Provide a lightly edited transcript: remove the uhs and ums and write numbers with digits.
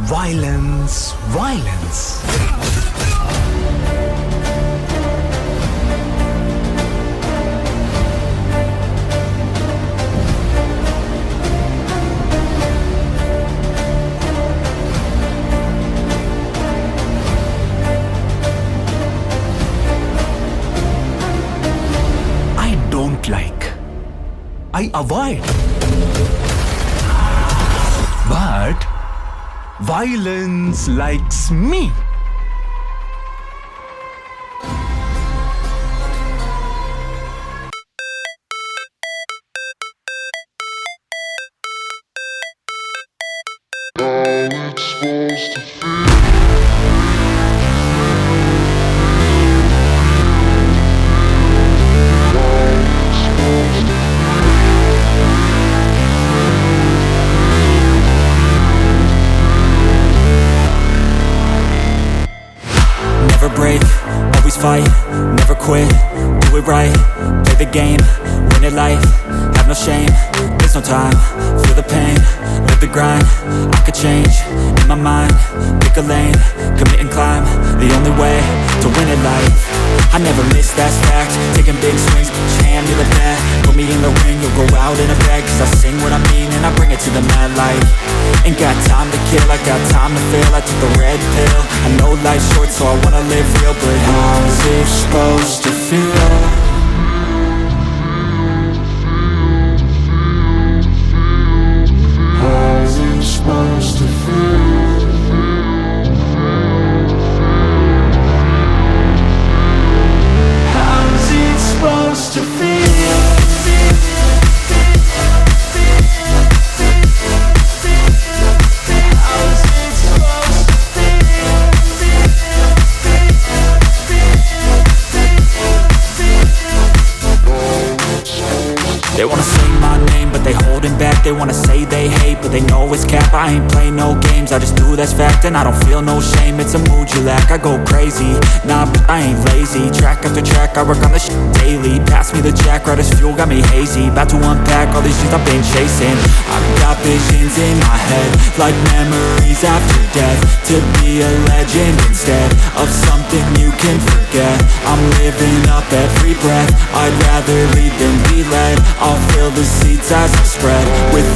Violence, violence. I don't like. I avoid. But violence likes me. Never break, always fight, never quit, do it right, play the game, win it life, have no shame, there's no time, feel the pain, live the grind, I could change, in my mind, pick a lane, commit and climb, the only way to win it life, I never miss, that's fact, taking big swings, hand me the bat, put me in the ring, you'll go out in a bag, cause I sing what I mean and I bring it to the mad light, ain't got time to kill, I got time to feel, I took the red pill, I know life's short so I wanna live real, but how's it supposed to feel? How's it supposed to feel? How's it supposed to feel? They wanna say my name, but they holding back. They wanna say they hate, but they know it's cap. I ain't play no games, I just do that's fact. And I don't feel no shame, it's a mood you lack. I go crazy, nah, but I ain't lazy. Track after track, I work on this shit daily. Pass me the jack, right as fuel, got me hazy. About to unpack all these things I've been chasing. I've got visions in my head, like memories after death. To be a legend instead of something you can forget. I'm living up every breath, I'd rather lead than be led. I'll fill the seats as I spread with